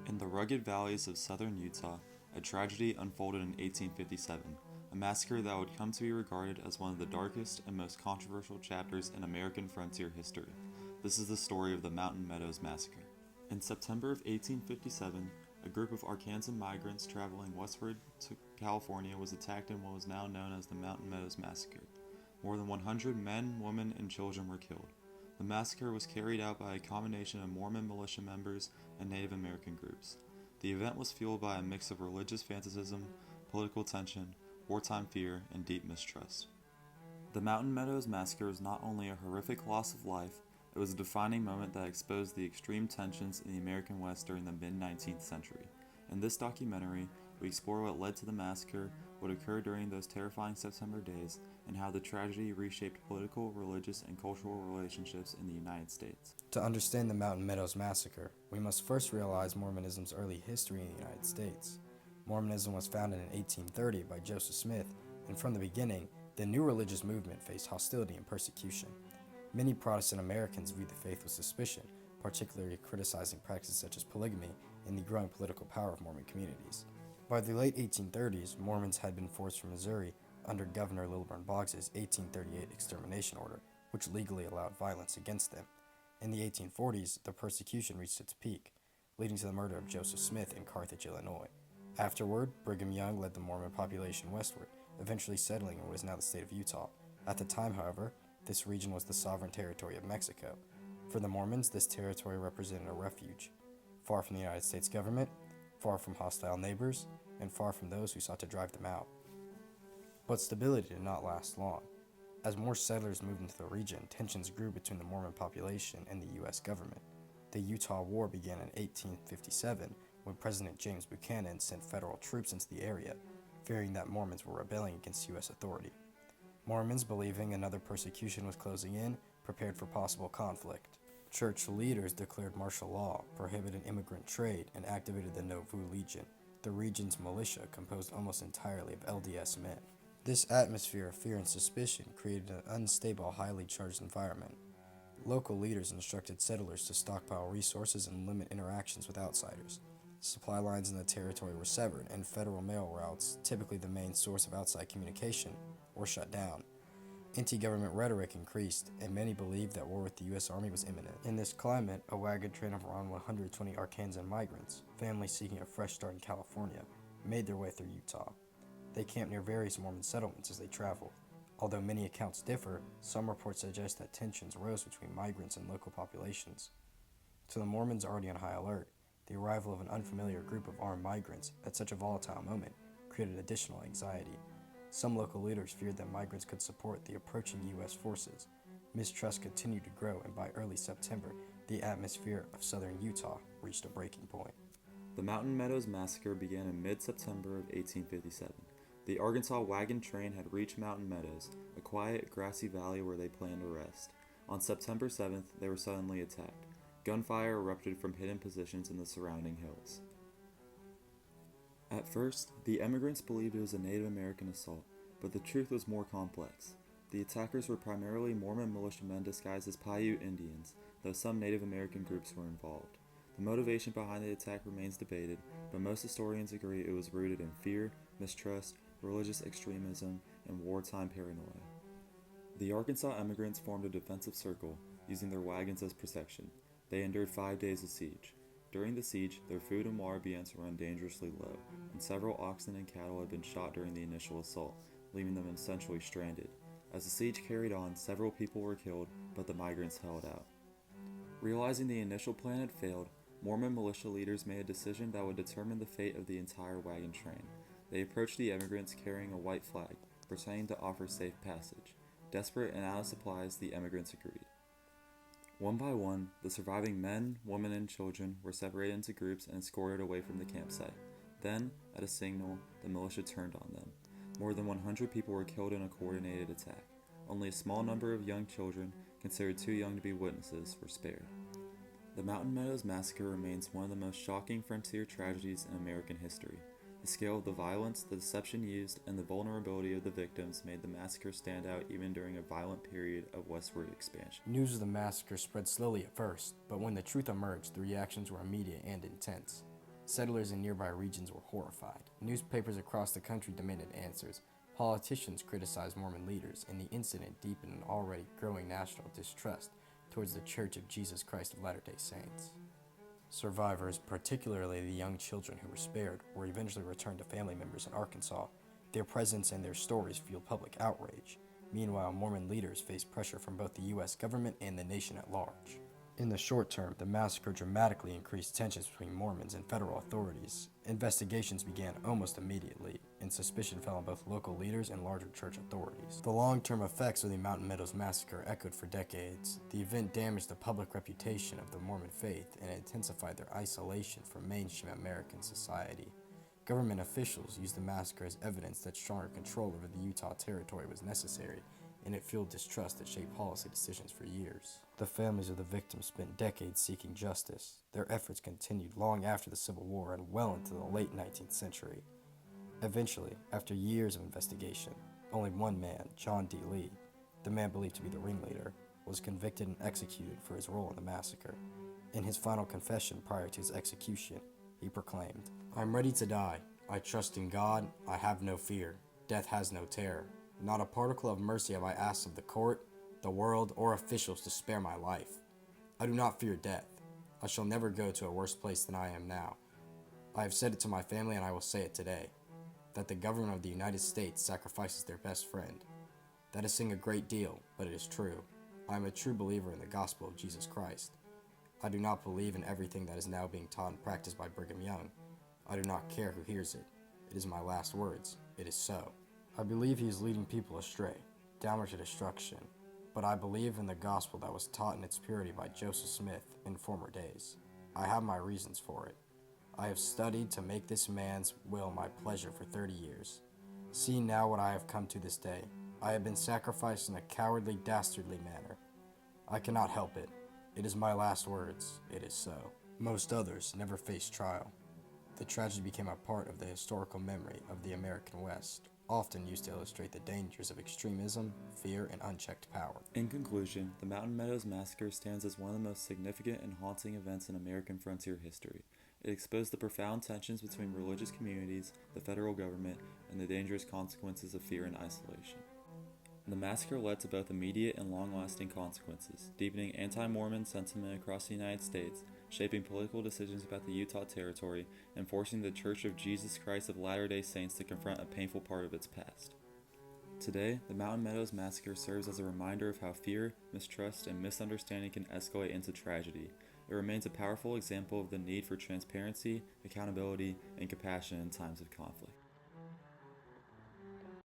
In the rugged valleys of southern Utah, a tragedy unfolded in 1857, a massacre that would come to be regarded as one of the darkest and most controversial chapters in American frontier history. This is the story of the Mountain Meadows Massacre. In September of 1857, a group of Arkansas migrants traveling westward to California was attacked in what was now known as the Mountain Meadows Massacre. More than 100 men, women, and children were killed. The massacre was carried out by a combination of Mormon militia members and Native American groups. The event was fueled by a mix of religious fanaticism, political tension, wartime fear, and deep mistrust. The Mountain Meadows Massacre was not only a horrific loss of life, it was a defining moment that exposed the extreme tensions in the American West during the mid-19th century. In this documentary, we explore what led to the massacre, what occurred during those terrifying September days, and how the tragedy reshaped political, religious, and cultural relationships in the United States. To understand the Mountain Meadows Massacre, we must first realize Mormonism's early history in the United States. Mormonism was founded in 1830 by Joseph Smith, and from the beginning, the new religious movement faced hostility and persecution. Many Protestant Americans viewed the faith with suspicion, particularly criticizing practices such as polygamy and the growing political power of Mormon communities. By the late 1830s, Mormons had been forced from Missouri under Governor Lilburn Boggs's 1838 extermination order, which legally allowed violence against them. In the 1840s, the persecution reached its peak, leading to the murder of Joseph Smith in Carthage, Illinois. Afterward, Brigham Young led the Mormon population westward, eventually settling in what is now the state of Utah. At the time, however, this region was the sovereign territory of Mexico. For the Mormons, this territory represented a refuge, far from the United States government, far from hostile neighbors, and far from those who sought to drive them out. But stability did not last long. As more settlers moved into the region, tensions grew between the Mormon population and the U.S. government. The Utah War began in 1857 when President James Buchanan sent federal troops into the area, fearing that Mormons were rebelling against U.S. authority. Mormons, believing another persecution was closing in, prepared for possible conflict. Church leaders declared martial law, prohibited immigrant trade, and activated the Nauvoo Legion, the region's militia composed almost entirely of LDS men. This atmosphere of fear and suspicion created an unstable, highly charged environment. Local leaders instructed settlers to stockpile resources and limit interactions with outsiders. Supply lines in the territory were severed, and federal mail routes, typically the main source of outside communication, were shut down. Anti-government rhetoric increased, and many believed that war with the U.S. Army was imminent. In this climate, a wagon train of around 120 Arkansas migrants, families seeking a fresh start in California, made their way through Utah. They camped near various Mormon settlements as they traveled. Although many accounts differ, some reports suggest that tensions rose between migrants and local populations. To the Mormons already on high alert, the arrival of an unfamiliar group of armed migrants at such a volatile moment created additional anxiety. Some local leaders feared that migrants could support the approaching U.S. forces. Mistrust continued to grow, and by early September, the atmosphere of southern Utah reached a breaking point. The Mountain Meadows Massacre began in mid-September of 1857. The Arkansas wagon train had reached Mountain Meadows, a quiet, grassy valley where they planned to rest. On September 7th, they were suddenly attacked. Gunfire erupted from hidden positions in the surrounding hills. At first, the emigrants believed it was a Native American assault, but the truth was more complex. The attackers were primarily Mormon militiamen disguised as Paiute Indians, though some Native American groups were involved. The motivation behind the attack remains debated, but most historians agree it was rooted in fear, mistrust, religious extremism, and wartime paranoia. The Arkansas emigrants formed a defensive circle, using their wagons as protection. They endured 5 days of siege. During the siege, their food and water began to run dangerously low, and several oxen and cattle had been shot during the initial assault, leaving them essentially stranded. As the siege carried on, several people were killed, but the migrants held out. Realizing the initial plan had failed, Mormon militia leaders made a decision that would determine the fate of the entire wagon train. They approached the emigrants carrying a white flag, pretending to offer safe passage. Desperate and out of supplies, the emigrants agreed. One by one, the surviving men, women, and children were separated into groups and escorted away from the campsite. Then, at a signal, the militia turned on them. More than 100 people were killed in a coordinated attack. Only a small number of young children, considered too young to be witnesses, were spared. The Mountain Meadows Massacre remains one of the most shocking frontier tragedies in American history. The scale of the violence, the deception used, and the vulnerability of the victims made the massacre stand out even during a violent period of westward expansion. News of the massacre spread slowly at first, but when the truth emerged, the reactions were immediate and intense. Settlers in nearby regions were horrified. Newspapers across the country demanded answers. Politicians criticized Mormon leaders, and the incident deepened an already growing national distrust towards the Church of Jesus Christ of Latter-day Saints. Survivors, particularly the young children who were spared, were eventually returned to family members in Arkansas. Their presence and their stories fueled public outrage. Meanwhile, Mormon leaders faced pressure from both the U.S. government and the nation at large. In the short term, the massacre dramatically increased tensions between Mormons and federal authorities. Investigations began almost immediately, and suspicion fell on both local leaders and larger church authorities. The long-term effects of the Mountain Meadows Massacre echoed for decades. The event damaged the public reputation of the Mormon faith and intensified their isolation from mainstream American society. Government officials used the massacre as evidence that stronger control over the Utah Territory was necessary, and it fueled distrust that shaped policy decisions for years. The families of the victims spent decades seeking justice. Their efforts continued long after the Civil War and well into the late 19th century. Eventually, after years of investigation, only one man, John D. Lee, the man believed to be the ringleader, was convicted and executed for his role in the massacre. In his final confession prior to his execution, he proclaimed, "I am ready to die. I trust in God. I have no fear. Death has no terror. Not a particle of mercy have I asked of the court, the world, or officials to spare my life. I do not fear death. I shall never go to a worse place than I am now. I have said it to my family and I will say it today, that the government of the United States sacrifices their best friend. That is saying a great deal, but it is true. I am a true believer in the gospel of Jesus Christ. I do not believe in everything that is now being taught and practiced by Brigham Young. I do not care who hears it. It is my last words. It is so. I believe he is leading people astray, downward to destruction, but I believe in the gospel that was taught in its purity by Joseph Smith in former days. I have my reasons for it. I have studied to make this man's will my pleasure for 30 years. See now what I have come to this day. I have been sacrificed in a cowardly, dastardly manner. I cannot help it. It is my last words. It is so." Most others never faced trial. The tragedy became a part of the historical memory of the American West, often used to illustrate the dangers of extremism, fear, and unchecked power. In conclusion, the Mountain Meadows Massacre stands as one of the most significant and haunting events in American frontier history. It exposed the profound tensions between religious communities, the federal government, and the dangerous consequences of fear and isolation. The massacre led to both immediate and long-lasting consequences, deepening anti-Mormon sentiment across the United States, shaping political decisions about the Utah Territory, and forcing the Church of Jesus Christ of Latter-day Saints to confront a painful part of its past. Today, the Mountain Meadows Massacre serves as a reminder of how fear, mistrust, and misunderstanding can escalate into tragedy. It remains a powerful example of the need for transparency, accountability, and compassion in times of conflict.